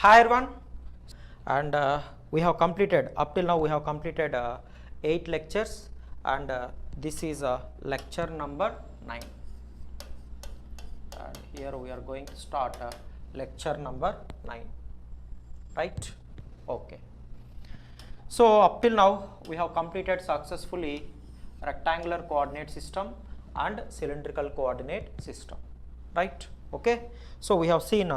Hi everyone, and we have completed up till now we have completed 8 lectures, and this is lecture number 9, and here we are going to start lecture number 9, right? Okay, so up till now we have completed successfully rectangular coordinate system and cylindrical coordinate system, right? Okay, so we have seen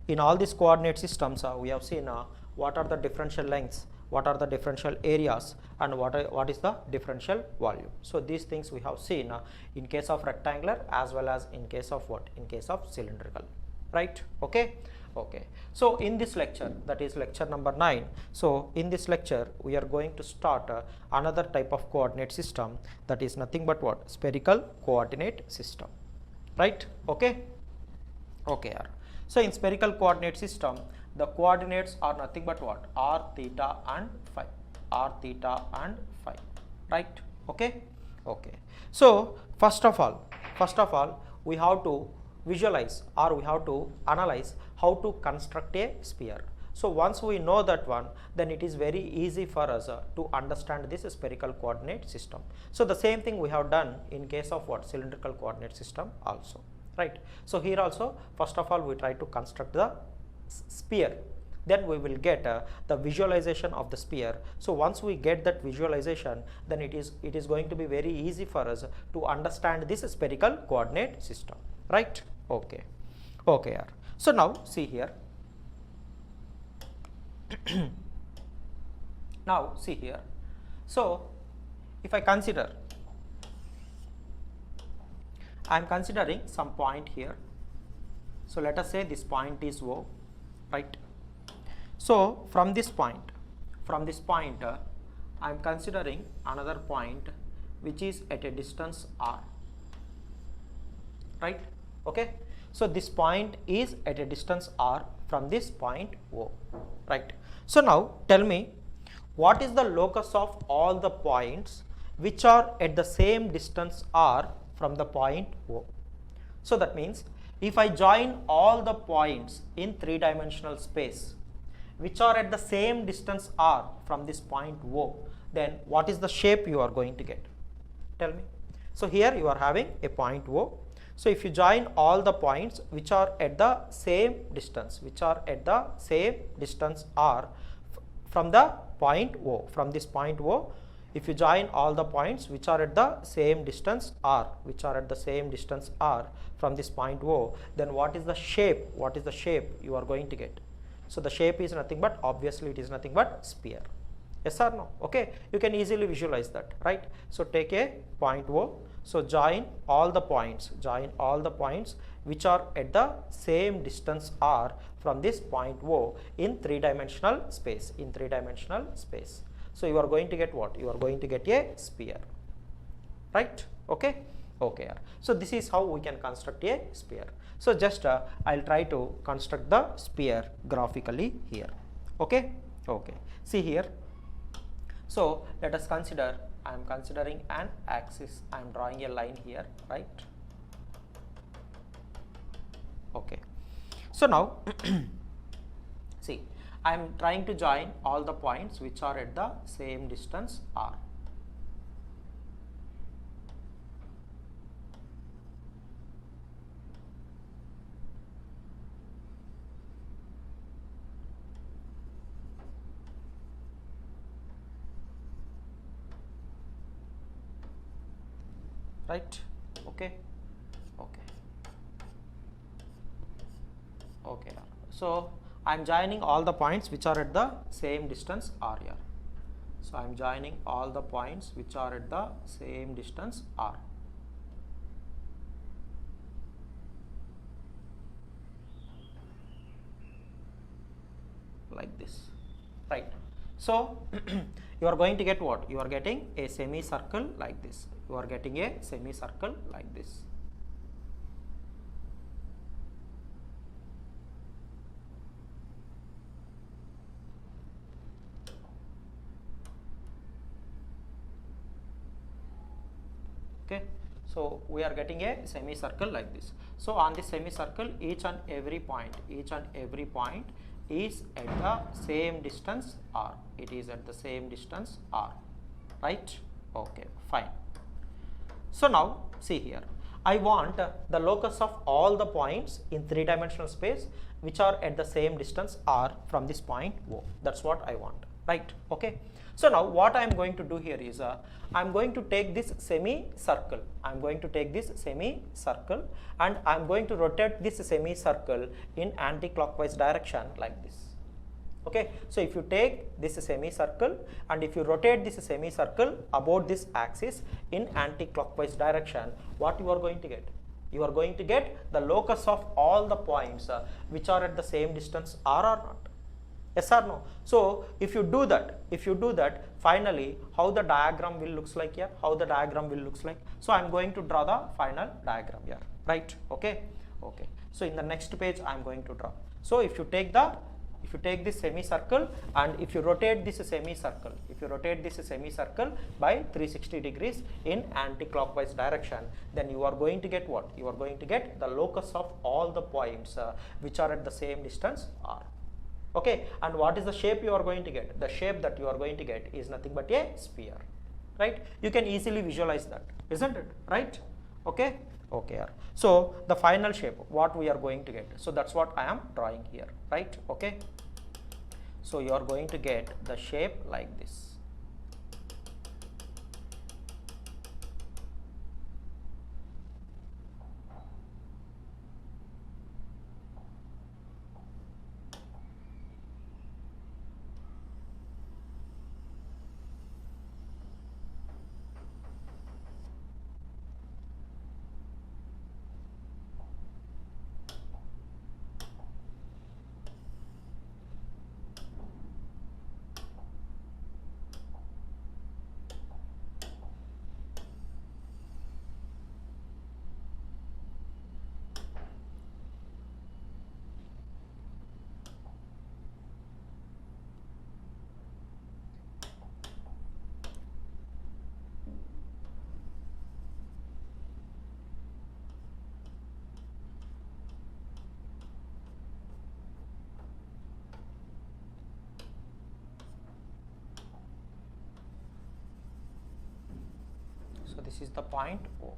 in all these coordinate systems we have seen what are the differential lengths, what are the differential areas, and what is the differential volume. So these things we have seen in case of rectangular as well as in case of what, in case of cylindrical, right? Okay. Okay, so in this lecture, that is lecture number 9, so in this lecture we are going to start another type of coordinate system, that is nothing but what, spherical coordinate system, right? Okay. Okay, so in spherical coordinate system the coordinates are nothing but what, r, theta and phi, r, theta and phi, right? Okay. Okay, so first of all we have to visualize, or we have to analyze how to construct a sphere. So once we know that one, then it is very easy for us to understand this spherical coordinate system. So the same thing we have done in case of what, cylindrical coordinate system also, right? So here also first of all we try to construct the sphere, then we will get the visualization of the sphere. So once we get that visualization, then it is going to be very easy for us to understand this spherical coordinate system, right? Okay. Okay, so now see here. Now see here, so if I consider, I am considering some point here. So let us say this point is O, right? So from this point I am considering another point which is at a distance r, right? Okay, so this point is at a distance r from this point O, right? So now tell me, what is the locus of all the points which are at the same distance r from the point O? So that means if I join all the points in 3-dimensional space which are at the same distance r from this point O, then what is the shape you are going to get? Tell me. So here you are having a point O. So if you join all the points which are at the same distance, r from the point O, from this point O, if you join all the points which are at the same distance r, from this point O, then what is the shape? What is the shape you are going to get? So the shape is nothing but, obviously it is nothing but sphere. Yes or no? Okay, you can easily visualize that, right? So take a point O, so join all the points which are at the same distance r from this point O in 3-dimensional space, So you are going to get what? You are going to get a sphere, right? Okay. Okay, so this is how we can construct a sphere. So just I'll try to construct the sphere graphically here. Okay. Okay, see here. So let us consider, I am considering an axis, I am drawing a line here, right? Okay, so now see, I am trying to join all the points which are at the same distance r. Right? Okay. Okay. Okay. So I am joining all the points which are at the same distance r here. So I am joining all the points which are at the same distance r. Like this, right? So you are going to get what? You are getting a semicircle like this. You are getting a semicircle like this. Okay, so we are getting a semicircle like this. So on this semicircle, each and every point is at the same distance r. It is at the same distance r, right? Okay, fine. So now see here, I want the locus of all the points in 3-dimensional space which are at the same distance r from this point O. That's what I want, right? Okay. So now what I am going to do here is I am going to take this semicircle. I am going to take this semicircle and I am going to rotate this semicircle in anti-clockwise direction like this. Okay, so if you take this semicircle and if you rotate this semicircle about this axis in anti-clockwise direction, what you are going to get? You are going to get the locus of all the points which are at the same distance r or not. Yes or no? So if you do that, finally how the diagram will looks like here, how the diagram will looks like. So I am going to draw the final diagram here, right? Okay, okay. So in the next page I am going to draw. So if you take this semicircle and if you rotate this semicircle, by 360 degrees in anti-clockwise direction, then you are going to get what? You are going to get the locus of all the points which are at the same distance r. Okay, and what is the shape you are going to get? The shape that you are going to get is nothing but a sphere, right? You can easily visualize that, isn't it? Right? Okay, okay. So the final shape, what we are going to get? So that's what I am drawing here, right? Okay. So you are going to get the shape like this. So this is the point O.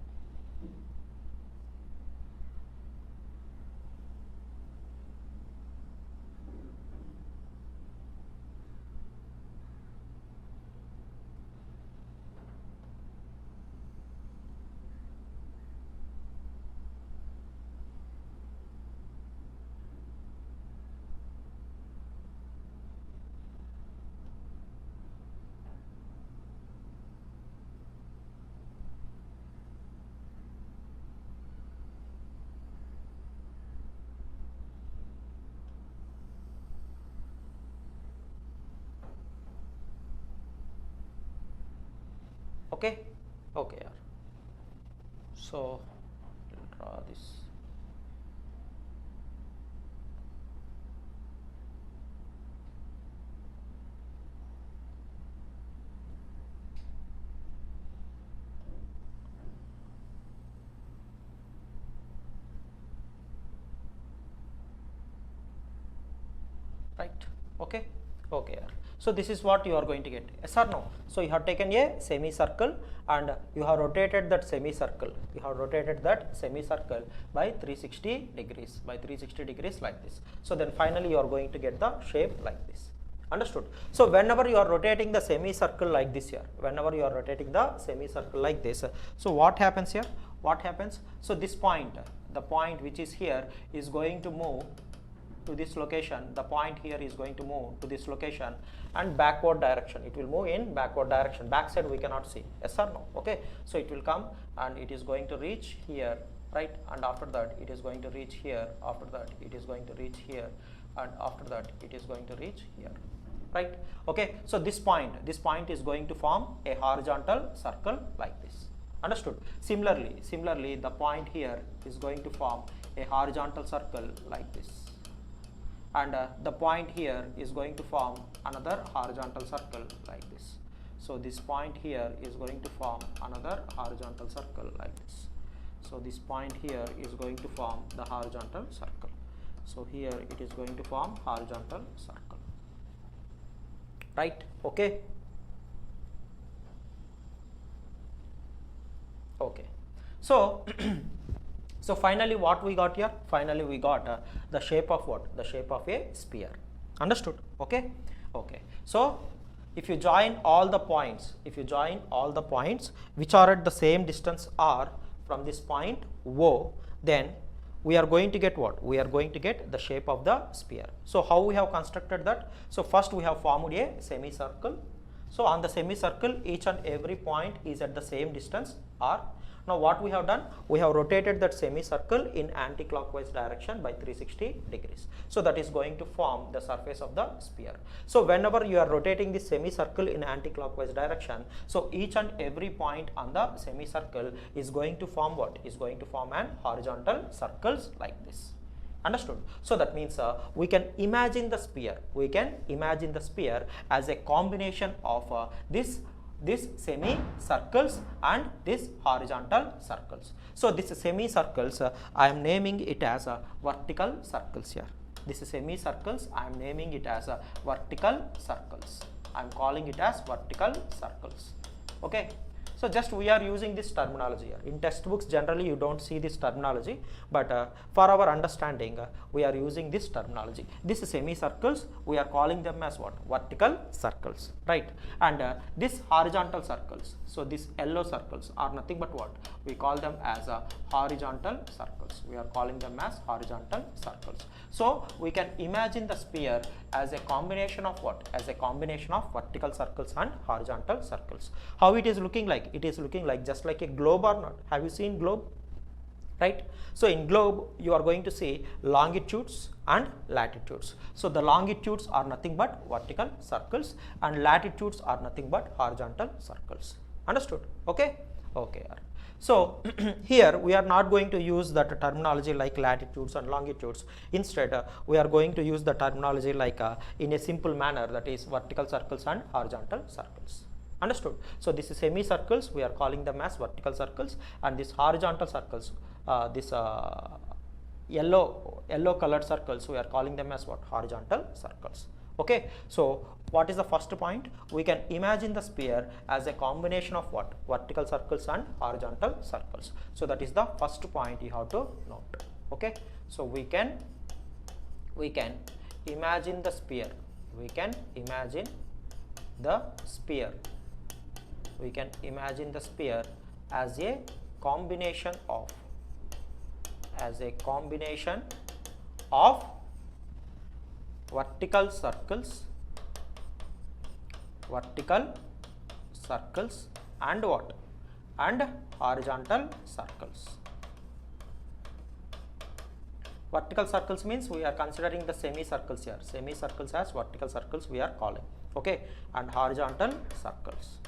Okay, okay. So draw this. Right. Okay, okay. So this is what you are going to get, yes or no? So you have taken a semicircle and you have rotated that semicircle. By 360 degrees, like this. So then finally you are going to get the shape like this. Understood? So whenever you are rotating the semicircle like this here, so what happens here? So this point, the point which is here is going to move to this location. The point here is going to move to this location and backward direction. It will move in backward direction. Back side we cannot see. Yes or no? Okay. So it will come and it is going to reach here, right? And after that it is going to reach here. After that it is going to reach here, and after that it is going to reach here, right? Okay. So this point is going to form a horizontal circle like this. Understood? Similarly, the point here is going to form a horizontal circle like this. And the point here is going to form another horizontal circle like this. So this point here is going to form another horizontal circle like this. So this point here is going to form the horizontal circle. So here it is going to form horizontal circle, right? Okay. Okay. So so finally what we got here? Finally we got the shape of what? The shape of a sphere. Understood? Okay. Okay. So if you join all the points, which are at the same distance r from this point O, then we are going to get what? We are going to get the shape of the sphere. So how we have constructed that? So first we have formed a semicircle. So on the semicircle, each and every point is at the same distance r. Now what we have done? We have rotated that semicircle in anti-clockwise direction by 360 degrees. So that is going to form the surface of the sphere. So whenever you are rotating this semicircle in anti-clockwise direction, so each and every point on the semicircle is going to form what? Is going to form an horizontal circles like this. Understood? So that means we can imagine the sphere. We can imagine the sphere as a combination of this semicircles and this horizontal circles. So this semicircles, I am naming it as vertical circles here. This is semicircles, I am naming it as vertical circles. I am calling it as vertical circles. Okay. So just we are using this terminology here. In textbooks generally you don't see this terminology, but for our understanding we are using this terminology. This is semicircles, we are calling them as what? Vertical circles, right? And this horizontal circles, so these yellow circles are nothing but what? We call them as horizontal circles. We are calling them as horizontal circles. So we can imagine the sphere as a combination of what? As a combination of vertical circles and horizontal circles. How it is looking like? It is looking like just like a globe or not? Have you seen globe? Right? So in globe you are going to see longitudes and latitudes. So the longitudes are nothing but vertical circles and latitudes are nothing but horizontal circles. Understood? Okay? Okay. So here we are not going to use that terminology like latitudes and longitudes. Instead we are going to use the terminology like in a simple manner, that is vertical circles and horizontal circles. Understood? So this is semicircles, we are calling them as vertical circles, and this horizontal circles, this yellow colored circles, we are calling them as what? Horizontal circles. Okay. So what is the first point? We can imagine the sphere as a combination of what? Vertical circles and horizontal circles. So that is the first point you have to note. Okay. So we can imagine the sphere. We can imagine the sphere. We can imagine the sphere as a combination of vertical circles and what? And horizontal circles. Vertical circles means we are considering the semicircles here. Semicircles as vertical circles we are calling. Okay. And horizontal circles.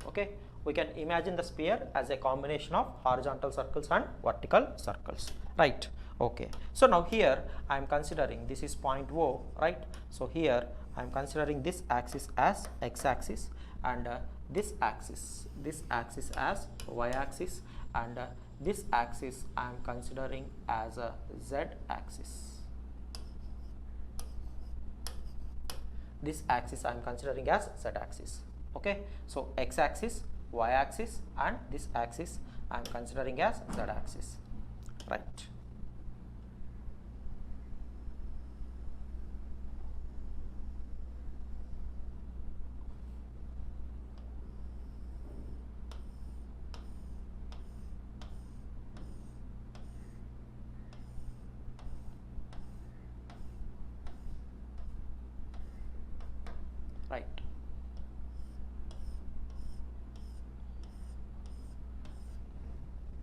Okay. We can imagine the sphere as a combination of horizontal circles and vertical circles, right? Okay. So now here I am considering this is point O, right? So here I am considering this axis as x-axis and this axis as y-axis, and this axis I am considering as a z-axis. This axis I am considering as z-axis. Okay. So x-axis, y-axis, and this axis I am considering as z-axis, right? Right.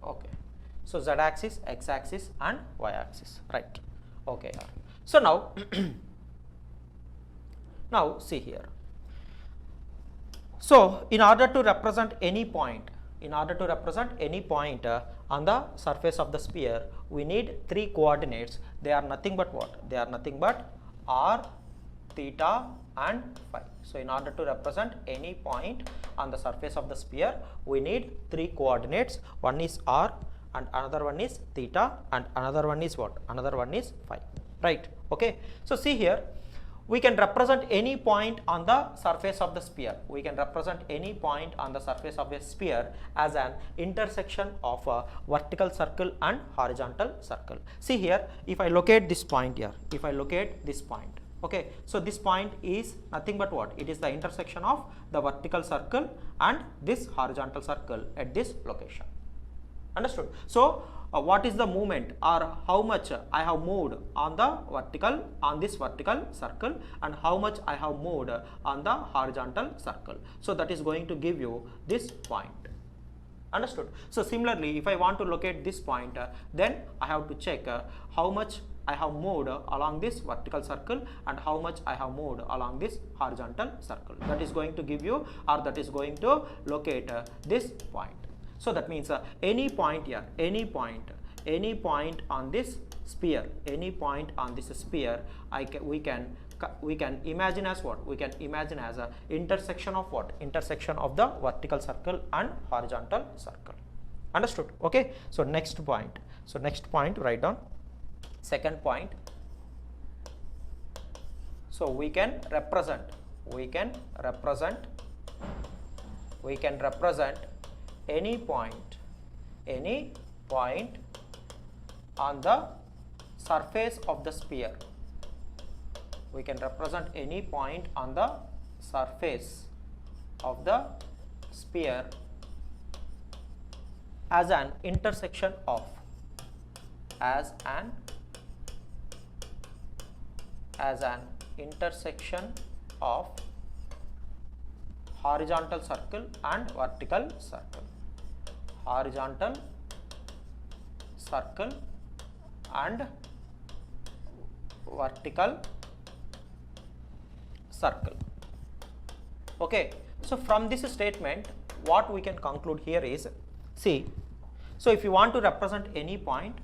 Okay. So z-axis, x-axis, and y-axis, right? Okay. So now now see here. So in order to represent any point, on the surface of the sphere, we need three coordinates. They are nothing but what? They are nothing but r, theta, and phi. So in order to represent any point on the surface of the sphere, we need three coordinates. One is r, and another one is theta, and another one is what? Another one is phi, right? Okay, so see here, we can represent any point on the surface of the sphere. We can represent any point on the surface of a sphere as an intersection of a vertical circle and horizontal circle. See here, if I locate this point here, if I locate this point, okay, so this point is nothing but what? It is the intersection of the vertical circle and this horizontal circle at this location. Understood? So what is the movement or how much I have moved on the vertical, on this vertical circle, and how much I have moved on the horizontal circle. So that is going to give you this point. Understood? So similarly, if I want to locate this point, then I have to check how much I have moved along this vertical circle and how much I have moved along this horizontal circle. That is going to give you, or that is going to locate this point. So that means any point here, any point on this sphere, any point on this sphere, we can imagine as what? We can imagine as a intersection of what? Intersection of the vertical circle and horizontal circle. Understood? Okay. So next point. So next point, write down. Second point. So we can represent any point on the surface of the sphere. We can represent any point on the surface of the sphere as an intersection of horizontal circle and vertical circle. Horizontal circle and vertical circle. Okay, so from this statement, what we can conclude here is, see, so if you want to represent any point,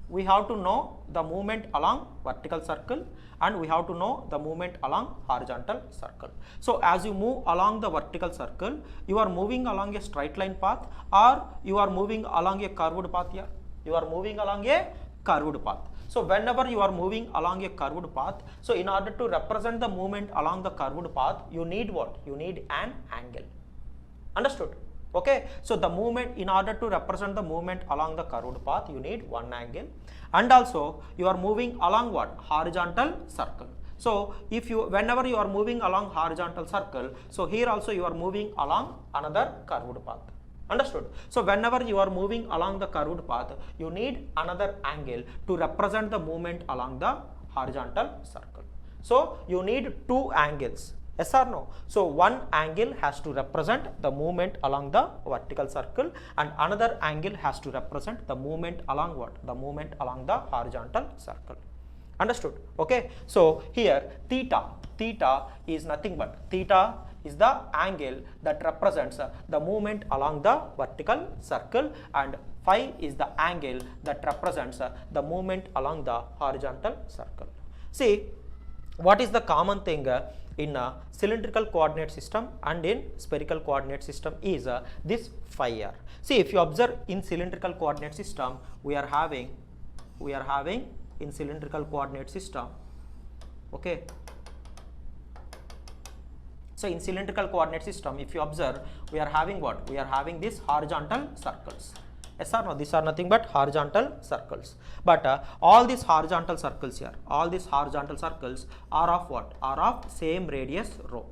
we have to know the movement along vertical circle and we have to know the movement along horizontal circle. So as you move along the vertical circle, you are moving along a straight line path or you are moving along a curved path here. You are moving along a curved path. So whenever you are moving along a curved path, so in order to represent the movement along the curved path, you need what? You need an angle. Understood? Okay, so the movement, in order to represent the movement along the curved path, you need one angle, and also you are moving along what? Horizontal circle. So if you, whenever you are moving along horizontal circle, so here also you are moving along another curved path. Understood? So whenever you are moving along the curved path, you need another angle to represent the movement along the horizontal circle. So you need two angles. Yes or no? So one angle has to represent the movement along the vertical circle and another angle has to represent the movement along what? The movement along the horizontal circle. Understood? Okay. So here theta is nothing but, theta is the angle that represents the movement along the vertical circle and phi is the angle that represents the movement along the horizontal circle. See, what is the common thing in a cylindrical coordinate system and in spherical coordinate system is this phi r. See, if you observe in cylindrical coordinate system, we are having in cylindrical coordinate system, okay. So in cylindrical coordinate system, if you observe, we are having what? We are having these horizontal circles. Yes or no? These are nothing but horizontal circles. But all these horizontal circles here, all these horizontal circles are of what? Are of same radius rho.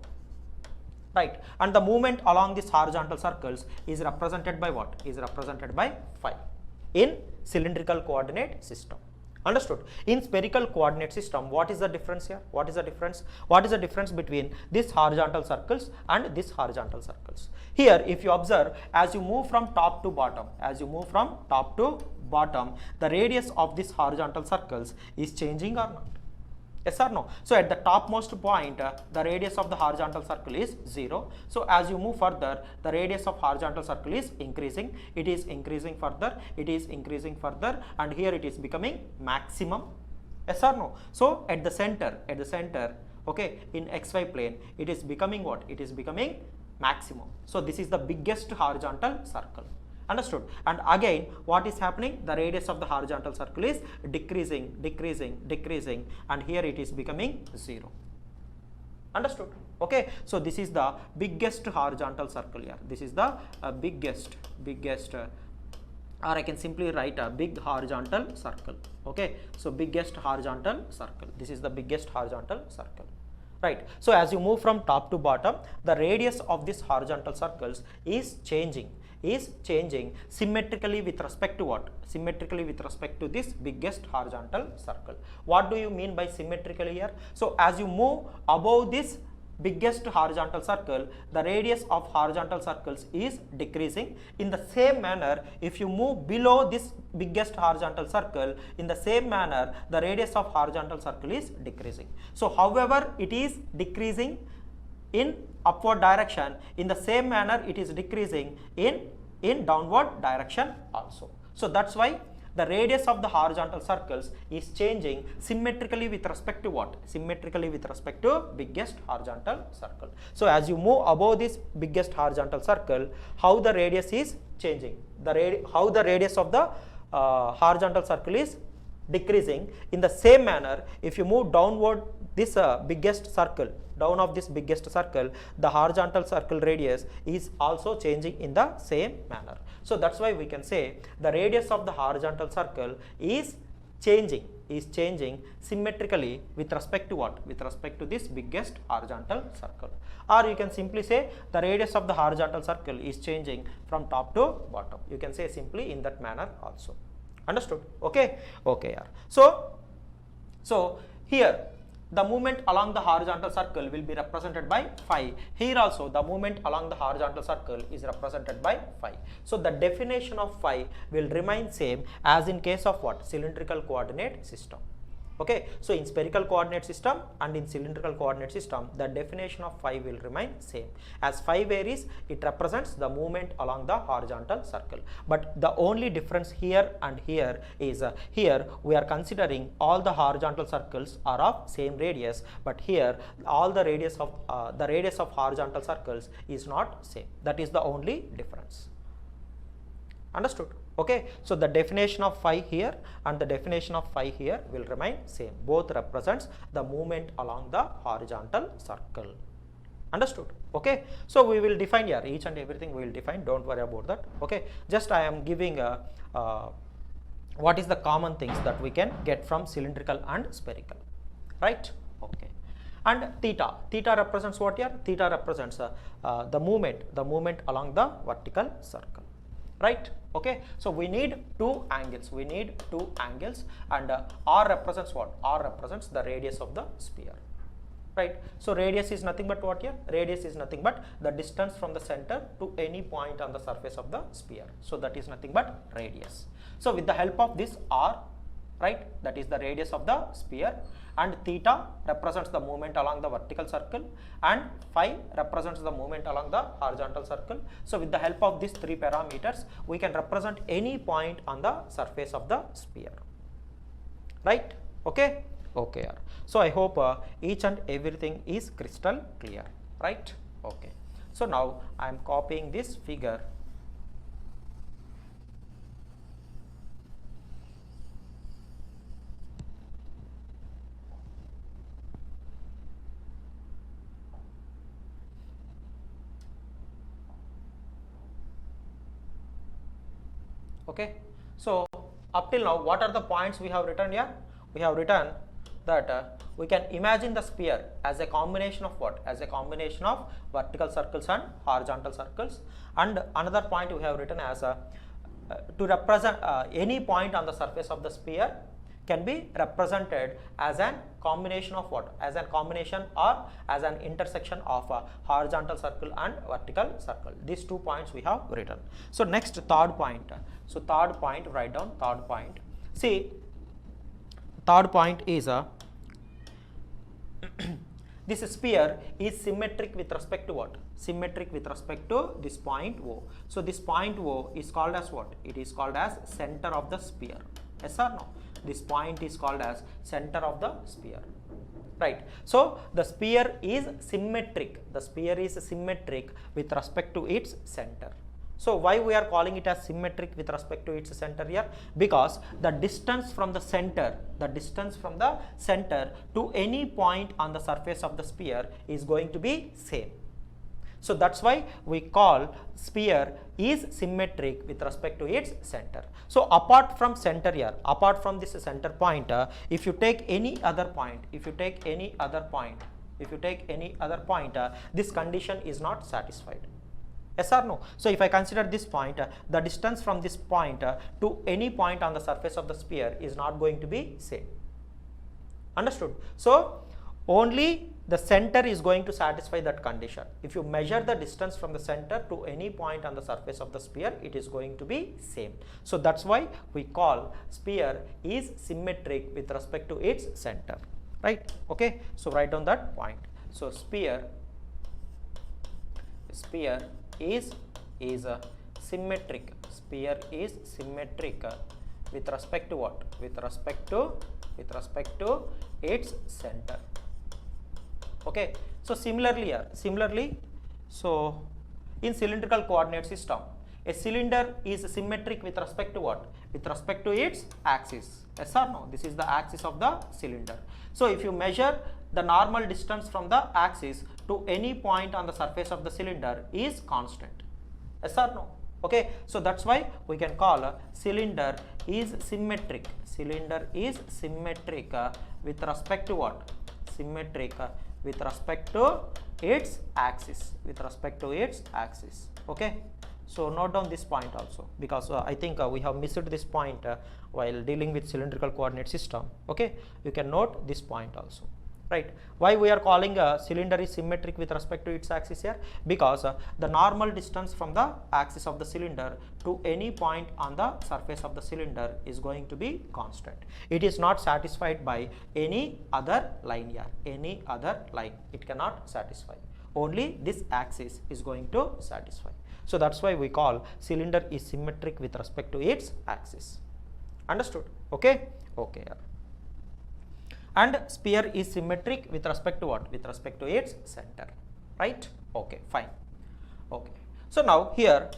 Right? And the movement along these horizontal circles is represented by what? Is represented by phi in cylindrical coordinate system. Understood? In spherical coordinate system, what is the difference here? What is the difference? What is the difference between these horizontal circles and these horizontal circles? Here, if you observe, as you move from top to bottom, the radius of these horizontal circles is changing or not? Yes or no? So at the topmost point, the radius of the horizontal circle is 0. So as you move further, the radius of horizontal circle is increasing. It is increasing further. It is increasing further, and here it is becoming maximum. Yes or no? So at the center, okay, in xy plane, it is becoming what? It is becoming maximum. So this is the biggest horizontal circle. Understood? And again, what is happening? The radius of the horizontal circle is decreasing, decreasing, decreasing, and here it is becoming 0. Understood? Okay, so this is the biggest horizontal circle here. This is the biggest, or I can simply write a big horizontal circle. Okay, so biggest horizontal circle. This is the biggest horizontal circle. Right. So as you move from top to bottom, the radius of this horizontal circles is changing symmetrically with respect to what? Symmetrically with respect to this biggest horizontal circle. What do you mean by symmetrically here? So as you move above this biggest horizontal circle, the radius of horizontal circles is decreasing. In the same manner, if you move below this biggest horizontal circle, in the same manner, the radius of horizontal circle is decreasing. So however it is decreasing in upward direction, in the same manner it is decreasing in downward direction also. So that's why the radius of the horizontal circles is changing symmetrically with respect to what? Symmetrically with respect to biggest horizontal circle. So as you move above this biggest horizontal circle, how the radius is changing? How the radius of the horizontal circle is decreasing. In the same manner, if you move downward this biggest circle, down of this biggest circle, the horizontal circle radius is also changing in the same manner. So that's why we can say the radius of the horizontal circle is changing symmetrically with respect to what? With respect to this biggest horizontal circle. Or you can simply say the radius of the horizontal circle is changing from top to bottom. You can say simply in that manner also. Understood? Okay. Okay. Yeah. So here the movement along the horizontal circle will be represented by phi. Here also the movement along the horizontal circle is represented by phi. So the definition of phi will remain same as in case of what? Cylindrical coordinate system. Okay, so in spherical coordinate system and in cylindrical coordinate system, the definition of phi will remain same. As phi varies, it represents the movement along the horizontal circle. But the only difference here and here is here we are considering all the horizontal circles are of same radius, but here all the radius of horizontal circles is not same. That is the only difference. Understood? Okay, so the definition of phi here and the definition of phi here will remain same. Both represents the movement along the horizontal circle. Understood? Okay, so we will define here each and everything we will define. Don't worry about that. Okay, just I am giving what is the common things that we can get from cylindrical and spherical, right? Okay. And theta represents what here? Theta represents the movement along the vertical circle, right? Okay, so we need two angles, and r represents what? R represents the radius of the sphere, right? So radius is nothing but what here? Radius is nothing but the distance from the center to any point on the surface of the sphere. So that is nothing but radius. So with the help of this r, right, that is the radius of the sphere, and theta represents the movement along the vertical circle, and phi represents the movement along the horizontal circle. So with the help of these three parameters, we can represent any point on the surface of the sphere, right? Okay. Okay. So I hope each and everything is crystal clear, right? Okay. So now I am copying this figure. Okay, so up till now, what are the points we have written here? We have written that we can imagine the sphere as a combination of what? As a combination of vertical circles and horizontal circles. And another point we have written as to represent any point on the surface of the sphere can be represented as a combination of what? As a combination or as an intersection of a horizontal circle and vertical circle. These 2 points we have written. So next, third point. So third point, write down third point. See, third point is this sphere is symmetric with respect to what? Symmetric with respect to this point O. So this point O is called as what? It is called as center of the sphere. Yes or no? This point is called as center of the sphere, right? So the sphere is symmetric. The sphere is symmetric with respect to its center. So why we are calling it as symmetric with respect to its center here? Because the distance from the center to any point on the surface of the sphere is going to be same. So that's why we call sphere is symmetric with respect to its center. So apart from center here, apart from this center point, if you take any other point, this condition is not satisfied. Yes or no? So if I consider this point, the distance from this point to any point on the surface of the sphere is not going to be same. Understood? So only the center is going to satisfy that condition. If you measure the distance from the center to any point on the surface of the sphere, it is going to be same. So that's why we call sphere is symmetric with respect to its center, right? Okay, so write down that point. So sphere is symmetric. Sphere is symmetric with respect to what? With respect to its center. Okay, so similarly, so in cylindrical coordinate system, a cylinder is symmetric with respect to what? With respect to its axis. Yes or no? This is the axis of the cylinder. So if you measure the normal distance from the axis to any point on the surface of the cylinder is constant. Yes or no? Okay, so that's why we can call a cylinder is symmetric. Cylinder is symmetric with respect to what? Symmetric with respect to its axis. Okay, so note down this point also, because I think we have missed this point while dealing with cylindrical coordinate system. Okay, you can note this point also, right? Why we are calling a cylinder is symmetric with respect to its axis here? Because the normal distance from the axis of the cylinder to any point on the surface of the cylinder is going to be constant. It is not satisfied by any other line here. Any other line it cannot satisfy. Only this axis is going to satisfy. So that's why we call cylinder is symmetric with respect to its axis. Understood? Okay. Okay. And sphere is symmetric with respect to what? With respect to its center, right? Okay, fine. Okay, so now here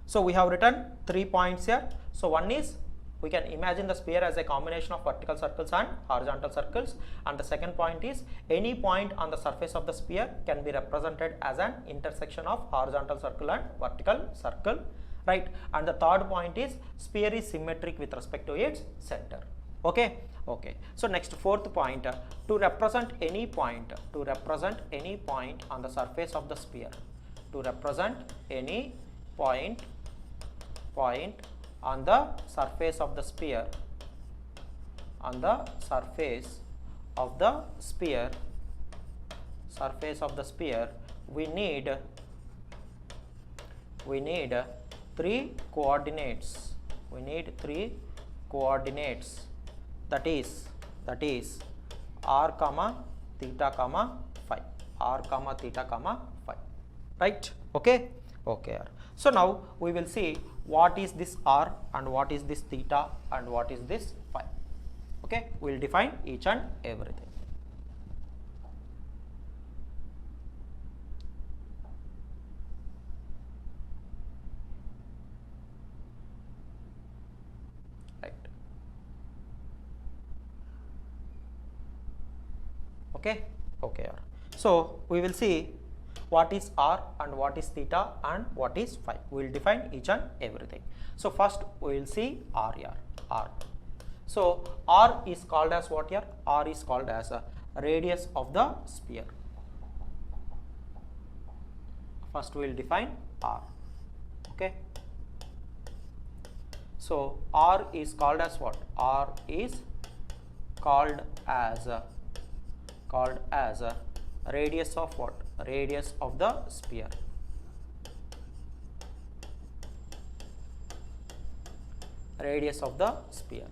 so we have written 3 points here. So one is, we can imagine the sphere as a combination of vertical circles and horizontal circles, and the second point is, any point on the surface of the sphere can be represented as an intersection of horizontal circle and vertical circle, right? And the third point is, sphere is symmetric with respect to its center. Okay, okay. So next, fourth point, to represent any point on the surface of the sphere, to represent any point on the surface of the sphere, we need 3 coordinates. That is r, theta, phi. Right? Okay. Okay. So now we will see what is this r and what is this theta and what is this phi. Okay, we will define each and everything. Right. Okay. Okay. So we will see what is r and what is theta and what is phi. We will define each and everything. So first we will see r here. R. So r is called as what here? R is called as a radius of the sphere. First we will define r. Okay. So r is called as what? R is called as a radius of what? Radius of the sphere. Radius of the sphere,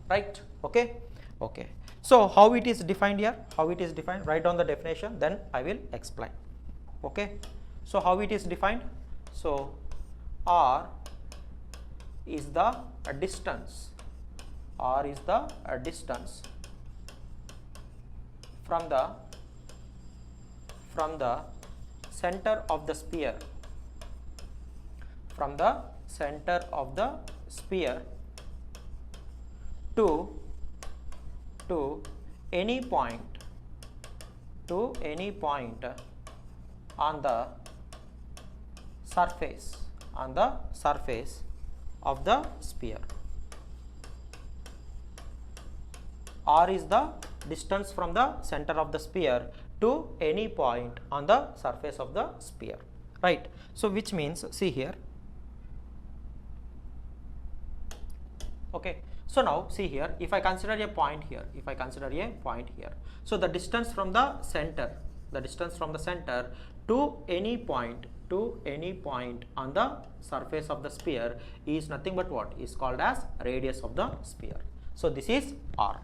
right? Okay. Okay. So how it is defined here? How it is defined? Write down the definition, then I will explain. Okay. So how it is defined? So r is the distance. R is the distance from the center of the sphere from the center of the sphere to any point on the surface of the sphere. R is the distance from the center of the sphere to any point on the surface of the sphere, right? So which means, see here, okay. So now see here, if I consider a point here, so the distance from the center to any point on the surface of the sphere is nothing but what is called as radius of the sphere. So this is R,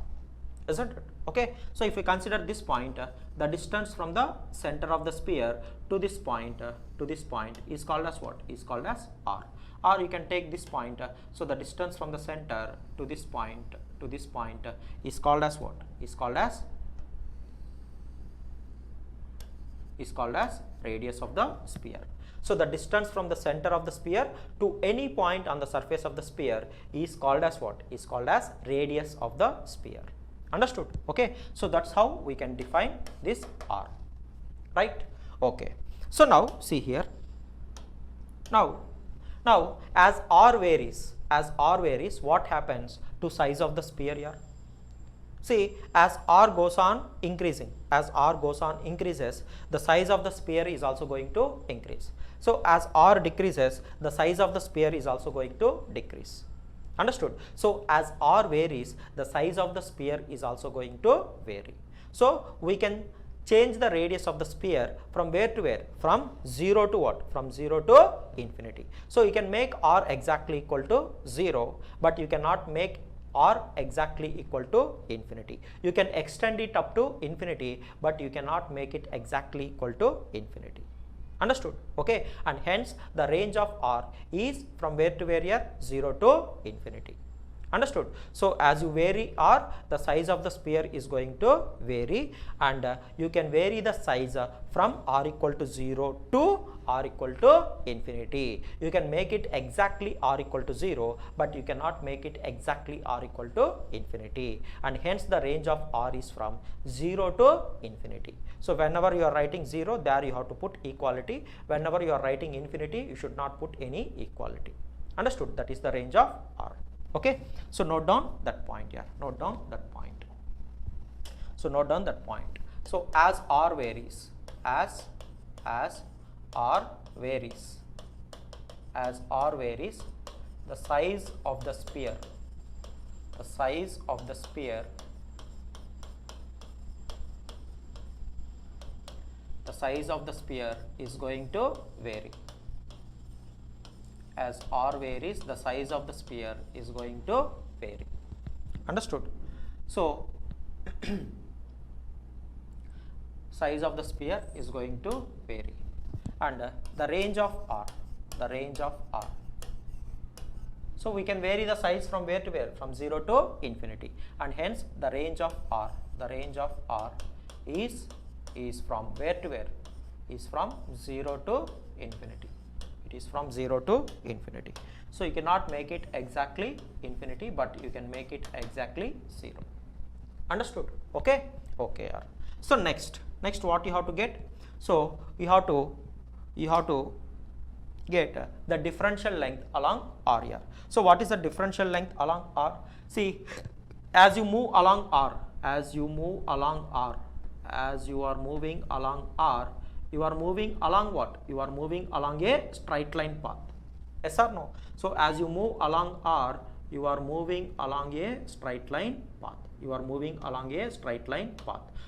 isn't it? Okay. So if we consider this point, the distance from the center of the sphere to this point is called as what? Is called as R. Or you can take this point, so the distance from the center to this point is called as what? Is called as radius of the sphere. So the distance from the center of the sphere to any point on the surface of the sphere is called as what? Is called as radius of the sphere. Understood? Okay. So that's how we can define this R, right? Okay. So now see here, now as R varies, what happens to size of the sphere here? See, as R goes on increasing, the size of the sphere is also going to increase. So as R decreases, the size of the sphere is also going to decrease. Understood? So as R varies, the size of the sphere is also going to vary. So we can change the radius of the sphere from where to where? From 0 to what? From 0 to infinity. So you can make R exactly equal to 0, but you cannot make R exactly equal to infinity. You can extend it up to infinity, but you cannot make it exactly equal to infinity. Understood? Okay. And hence the range of R is from where to where here? 0 to infinity. Understood? So as you vary R, the size of the sphere is going to vary, and you can vary the size from R equal to 0 to R equal to infinity. You can make it exactly R equal to 0, but you cannot make it exactly R equal to infinity, and hence the range of R is from 0 to infinity. So whenever you are writing 0, there you have to put equality. Whenever you are writing infinity, you should not put any equality. Understood? That is the range of R. Okay. So note down that point here. Note down that point. So note down that point. So as R varies, as R varies, the size of the sphere, is going to vary. As R varies, the size of the sphere is going to vary. Understood? So size of the sphere is going to vary, and the range of R. So we can vary the size from where to where? From 0 to infinity, and hence the range of R. Is from where to where? Is from 0 to infinity. It is from 0 to infinity. So you cannot make it exactly infinity, but you can make it exactly 0. Understood? Okay. Okay. So next what you have to get? So you have to get the differential length along R here. So what is the differential length along R? See, as you move along R, as you are moving along R, you are moving along what? You are moving along a straight line path. Yes or no? So as you move along R, you are moving along a straight line path.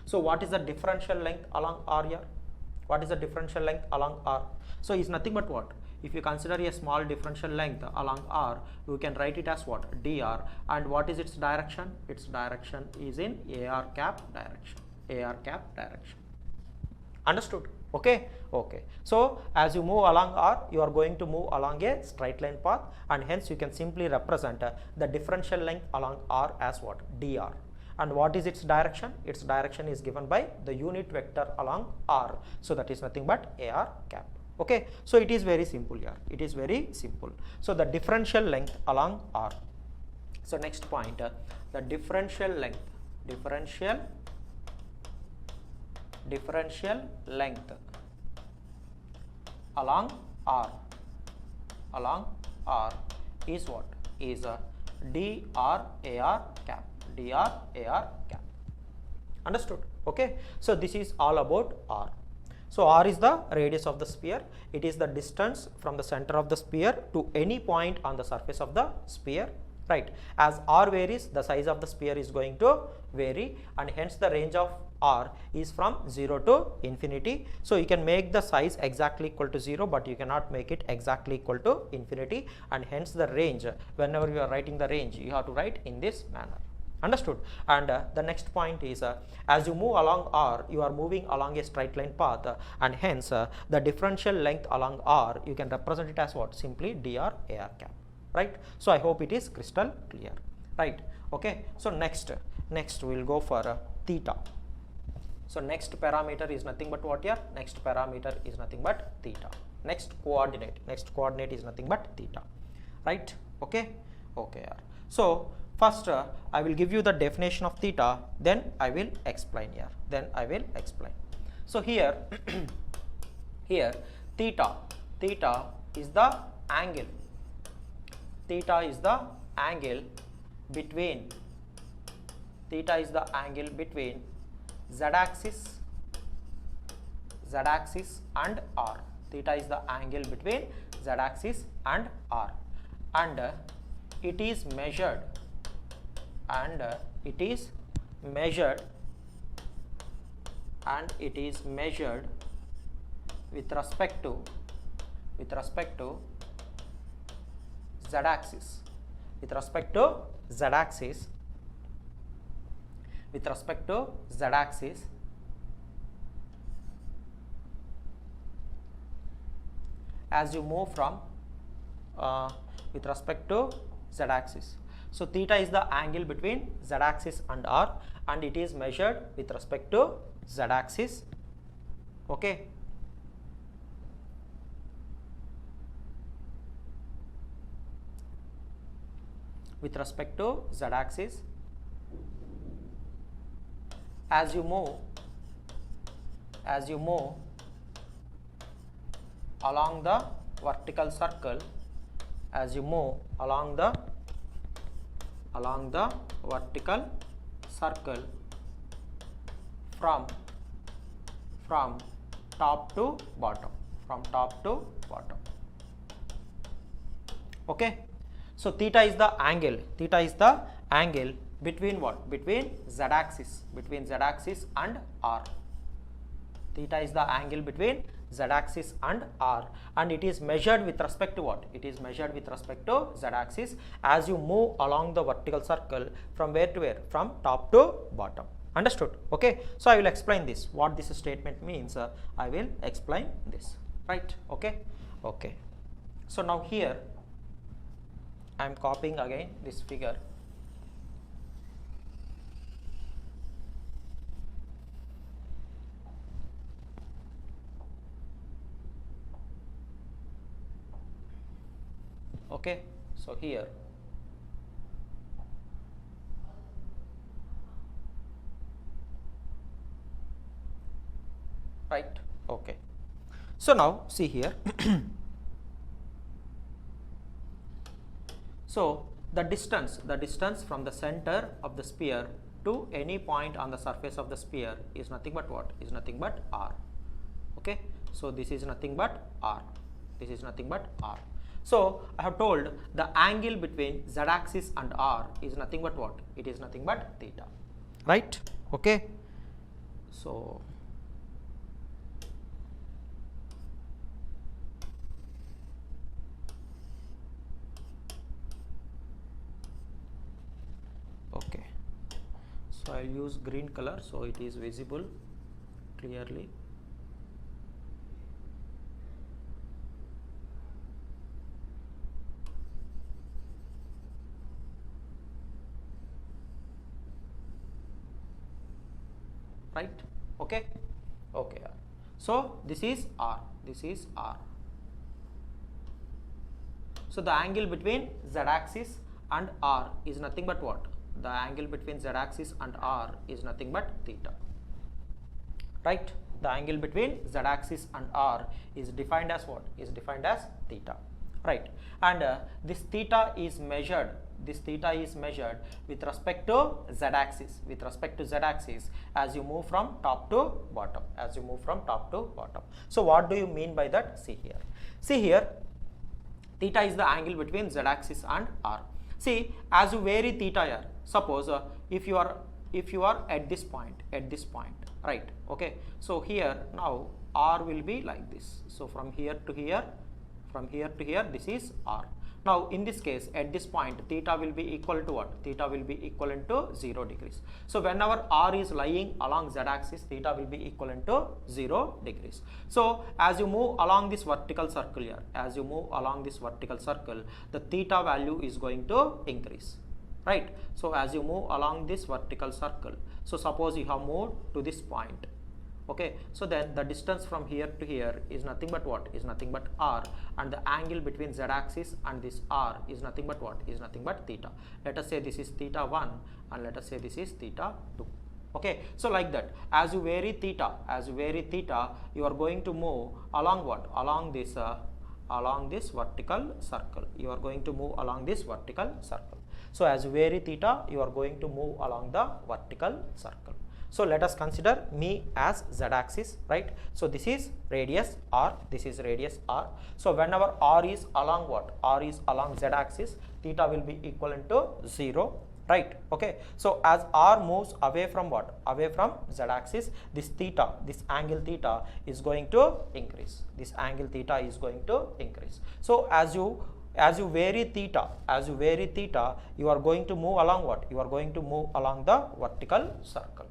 So what is the differential length along R here? What is the differential length along R? So it's nothing but what? If you consider a small differential length along R, you can write it as what? dr. And what is its direction? Its direction is in AR cap direction. Understood? Okay. Okay. So as you move along R, you are going to move along a straight line path, and hence you can simply represent the differential length along R as what? dr. And what is its direction? Its direction is given by the unit vector along R. So that is nothing but AR cap. Okay, so it is very simple here, it is very simple. So the differential length along R. So next point, the differential length along R is what? Is a dr ar cap, understood? Okay, so this is all about R. So R is the radius of the sphere, it is the distance from the center of the sphere to any point on the surface of the sphere, right? As R varies, the size of the sphere is going to vary, and hence the range of R is from 0 to infinity. So you can make the size exactly equal to 0, but you cannot make it exactly equal to infinity, and hence the range, whenever you are writing the range, you have to write in this manner. Understood? And the next point is, as you move along R, you are moving along a straight line path, and hence the differential length along R, you can represent it as what? Simply dr ar cap, right? So I hope it is crystal clear, right? Okay, so next we will go for theta. So next parameter is nothing but what here? Next parameter is nothing but theta. Next coordinate is nothing but theta, right? Okay, okay. So first I will give you the definition of theta, then I will explain here, So here here theta is the angle, between z axis and R. Theta is the angle between z axis and R, and it is measured with respect to z axis, as you move from with respect to z axis. So theta is the angle between z axis and R, and it is measured with respect to z axis. Okay, with respect to z axis, as you move along the vertical circle, from top to bottom, Okay, so theta is the angle between what? Between z axis and R. Theta is the angle between z axis and R, and it is measured with respect to what? It is measured with respect to z axis as you move along the vertical circle from where to where? From top to bottom. Understood? Okay, so I will explain this, what this statement means. I will explain this, right? Okay, okay. So now here I am copying again this figure. Okay, so here right. Okay, so now see here. So the distance from the center of the sphere to any point on the surface of the sphere is nothing but what? Is nothing but R. Okay, so this is nothing but R. So I have told the angle between z axis and R is nothing but what? It is nothing but theta, right? Okay, so okay, so I'll use green color so it is visible clearly. Right? Okay, okay. So this is R, this is R. So the angle between Z axis and R is nothing but what? The angle between Z axis and R is nothing but theta, right? The angle between Z axis and R is defined as what? Is defined as theta, right? And this theta is measured with respect to Z axis, as you move from top to bottom, So what do you mean by that? See here, theta is the angle between Z axis and R. See, as you vary theta here, suppose if you are at this point, right? Okay, so here now R will be like this. So from here to here, this is R. Now in this case, at this point, theta will be equal to what? Theta will be equivalent to 0 degrees. So whenever R is lying along Z axis, theta will be equivalent to 0 degrees. So as you move along this vertical circle here, the theta value is going to increase, right? So as you move along this vertical circle, so suppose you have moved to this point, okay, so then the distance from here to here is nothing but what? Is nothing but R, and the angle between Z axis and this R is nothing but what? Is nothing but theta. Let us say this is theta 1 and let us say this is theta 2. Okay, so like that, as you vary theta, you are going to move along what? Along this vertical circle. You are going to move along this vertical circle. So as you vary theta, you are going to move along the vertical circle. So let us consider me as Z axis, right? So this is radius R, So whenever R is along what? R is along Z axis, theta will be equivalent to 0, right? Okay, so as R moves away from what? Away from Z axis, this angle theta is going to increase. So as you vary theta, you are going to move along what? You are going to move along the vertical circle.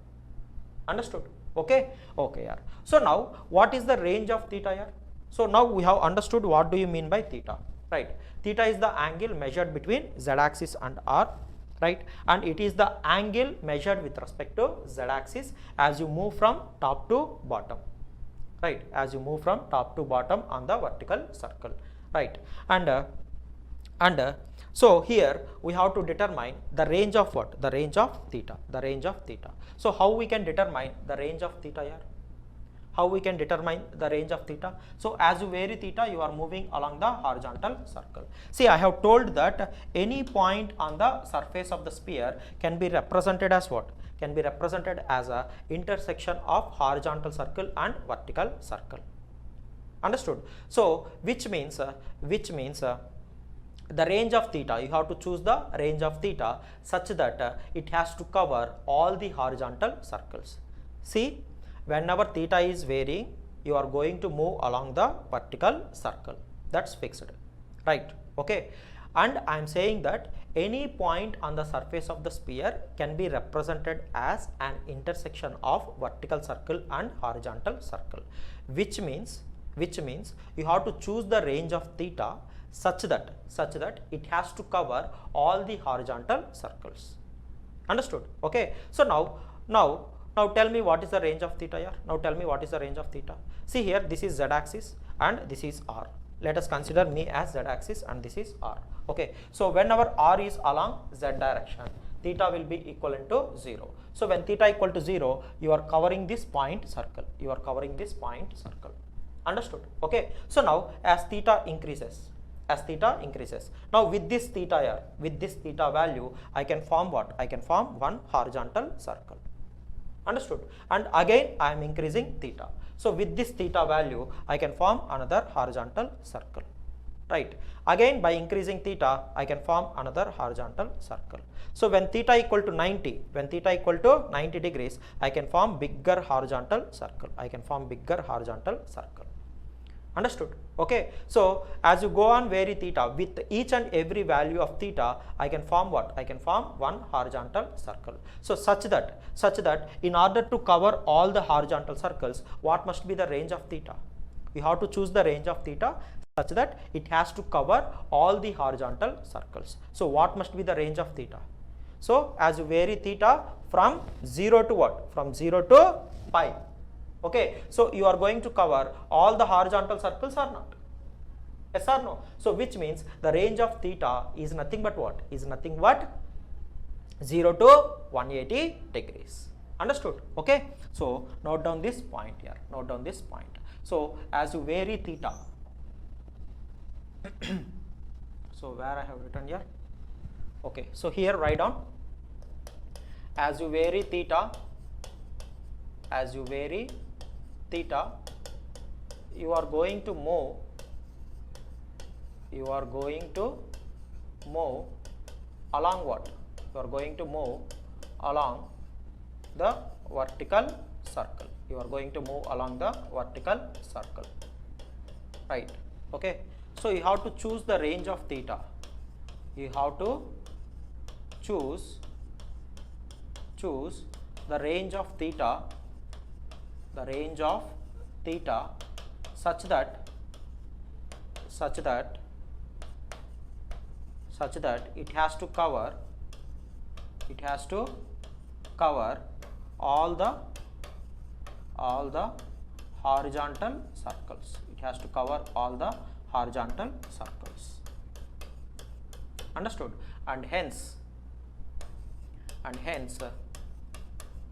Understood? Okay, yeah. So now what is the range of theta here? So now we have understood what do you mean by theta, right? Theta is the angle measured between Z axis and R, right? And it is the angle measured with respect to Z axis as you move from top to bottom, right? As you move from top to bottom on the vertical circle, right? And so here we have to determine the range of what? The range of theta. So how we can determine the range of theta here? So as you vary theta, you are moving along the horizontal circle. See, I have told that any point on the surface of the sphere can be represented as what? Can be represented as a intersection of horizontal circle and vertical circle. Understood? So which means the range of theta, you have to choose the range of theta such that it has to cover all the horizontal circles. See, whenever theta is varying, you are going to move along the vertical circle. That's fixed, right? Okay, and I am saying that any point on the surface of the sphere can be represented as an intersection of vertical circle and horizontal circle, which means you have to choose the range of theta such that it has to cover all the horizontal circles. Understood? Okay, so now tell me what is the range of theta here. See here, this is Z axis and this is R. Let us consider me as Z axis and this is R. Okay, so whenever R is along Z direction, theta will be equivalent to 0. So when theta equal to 0, you are covering this point circle. Understood? Okay, so now as theta increases, now with this theta here, with this theta value, I can form what? I can form one horizontal circle. Understood? And again I am increasing theta. So with this theta value, I can form another horizontal circle, right? Again by increasing theta, I can form another horizontal circle. So when theta equal to 90, degrees, I can form bigger horizontal circle. Understood? Okay, so as you go on vary theta, with each and every value of theta, I can form what? I can form one horizontal circle. So such that in order to cover all the horizontal circles, what must be the range of theta? We have to choose the range of theta such that it has to cover all the horizontal circles. So what must be the range of theta? So as you vary theta from 0 to what? From 0 to pi. Okay, so you are going to cover all the horizontal circles or not? Yes or no? So which means the range of theta is nothing but what? Is nothing but 0 to 180 degrees. Understood? Okay. So note down this point here. Note down this point. So as you vary theta, so where I have written here? Okay. So here write down, as you vary theta, you are going to move. You are going to move along what? You are going to move along the vertical circle. You are going to move along the vertical circle, right? Okay. So you have to choose the range of theta. You have to choose the range of theta, such that it has to cover all the horizontal circles. It has to cover all the horizontal circles. Understood? And hence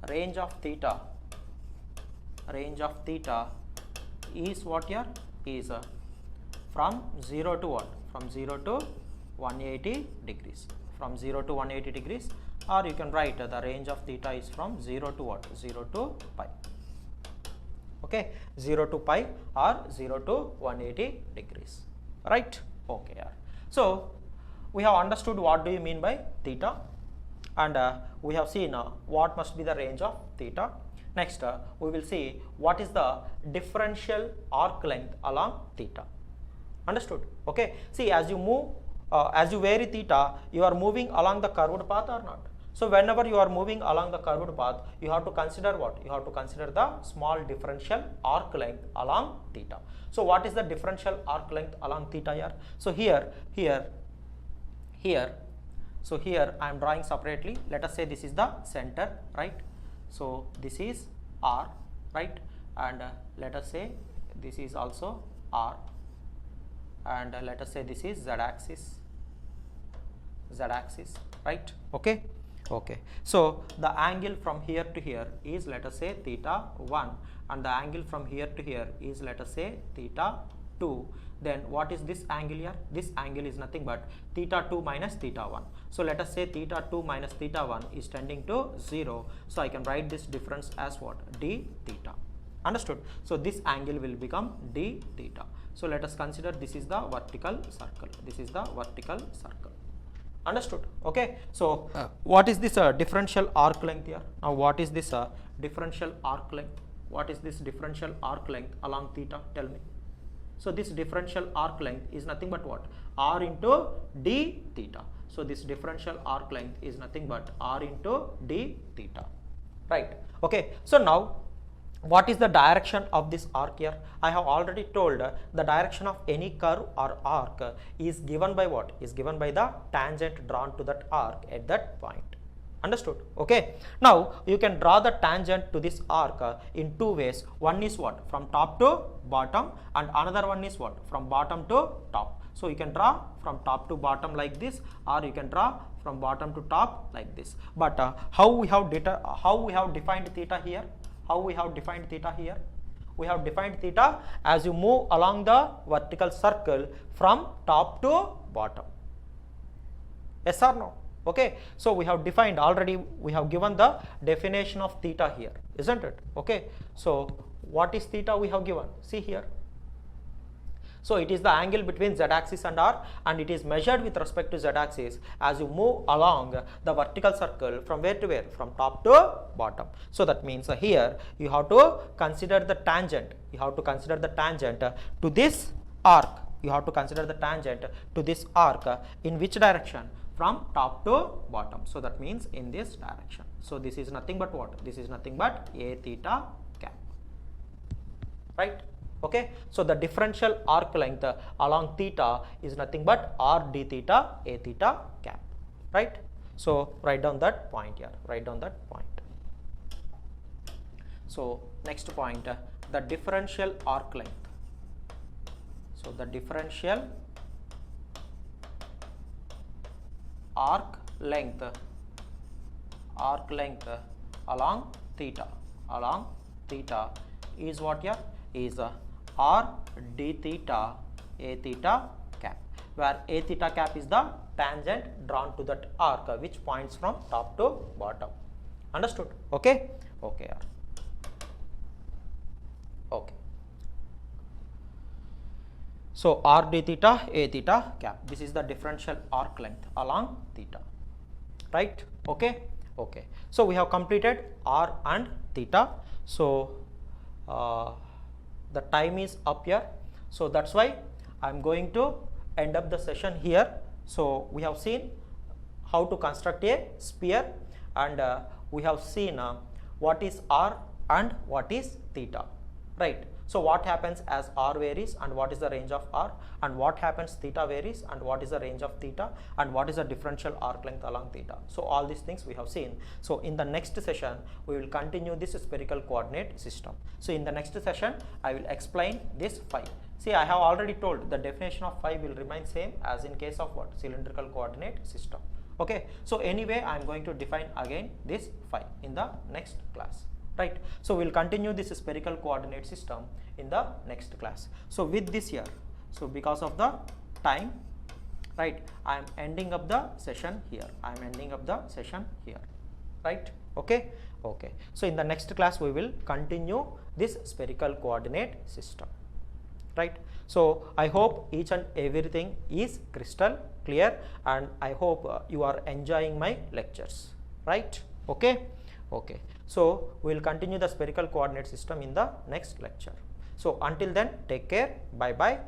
range of theta is what here is from 0 to what? From 0 to 180 degrees. From 0 to 180 degrees, or you can write the range of theta is from 0 to what? 0 to pi. Okay, 0 to pi or 0 to 180 degrees, right? Okay, yeah. So we have understood what do you mean by theta, and we have seen what must be the range of theta. Next, we will see what is the differential arc length along theta. Understood? Okay. See, as you move, as you vary theta, you are moving along the curved path or not? So whenever you are moving along the curved path, you have to consider what? You have to consider the small differential arc length along theta. So what is the differential arc length along theta here? So here, so here I am drawing separately. Let us say this is the center, right? So this is R, right? And let us say this is also R, and let us say this is z axis, right? Okay. Okay. So the angle from here to here is, let us say, theta 1, and the angle from here to here is, let us say, theta 2. Then what is this angle here? This angle is nothing but theta 2 minus theta 1. So let us say theta 2 minus theta 1 is tending to 0. So I can write this difference as what? D theta. Understood? So this angle will become d theta. So let us consider this is the vertical circle. This is the vertical circle. Understood? Okay. So what is this differential arc length here? Now what is this differential arc length? What is this differential arc length along theta? Tell me. So this differential arc length is nothing but what? R into d theta. So this differential arc length is nothing but R into d theta. Right. Okay. So now what is the direction of this arc here? I have already told the direction of any curve or arc is given by what? Is given by the tangent drawn to that arc at that point. Understood? Okay. Now you can draw the tangent to this arc in two ways. One is what? From top to bottom, and another one is what? From bottom to top. So you can draw from top to bottom like this, or you can draw from bottom to top like this. But how we have defined theta here? How we have defined theta here? We have defined theta as you move along the vertical circle from top to bottom. Yes or no? Okay. So we have defined already, we have given the definition of theta here, isn't it? Okay. So what is theta we have given? See here. So it is the angle between z axis and r, and it is measured with respect to z axis as you move along the vertical circle from where to where? From top to bottom. So that means here you have to consider the tangent. You have to consider the tangent to this arc. You have to consider the tangent to this arc in which direction? From top to bottom. So that means in this direction. So this is nothing but what? This is nothing but a theta cap. Right? Okay. So the differential arc length along theta is nothing but r d theta a theta cap. Right? So write down that point here. Write down that point. So next point, the differential arc length. So the differential arc length along theta is what here is r d theta a theta cap, where a theta cap is the tangent drawn to that arc which points from top to bottom. Understood? Okay. Okay. Okay. So r d theta a theta cap, this is the differential arc length along theta, right? Okay. Okay. So we have completed r and theta. So the time is up here, so that's why I am going to end up the session here. So we have seen how to construct a sphere, and we have seen what is r and what is theta, right? So what happens as r varies and what is the range of r, and what happens theta varies and what is the range of theta, and what is the differential arc length along theta. So all these things we have seen. So in the next session we will continue this spherical coordinate system. So in the next session I will explain this phi. See, I have already told the definition of phi will remain same as in case of what? Cylindrical coordinate system. Okay. So anyway, I am going to define again this phi in the next class. Right. So we will continue this spherical coordinate system in the next class. So with this here, so because of the time, right, I am ending up the session here. Right. Okay. Okay. So in the next class we will continue this spherical coordinate system. Right. So I hope each and everything is crystal clear, and I hope you are enjoying my lectures. Right. Okay. Okay. So we will continue the spherical coordinate system in the next lecture. So until then, take care. Bye bye.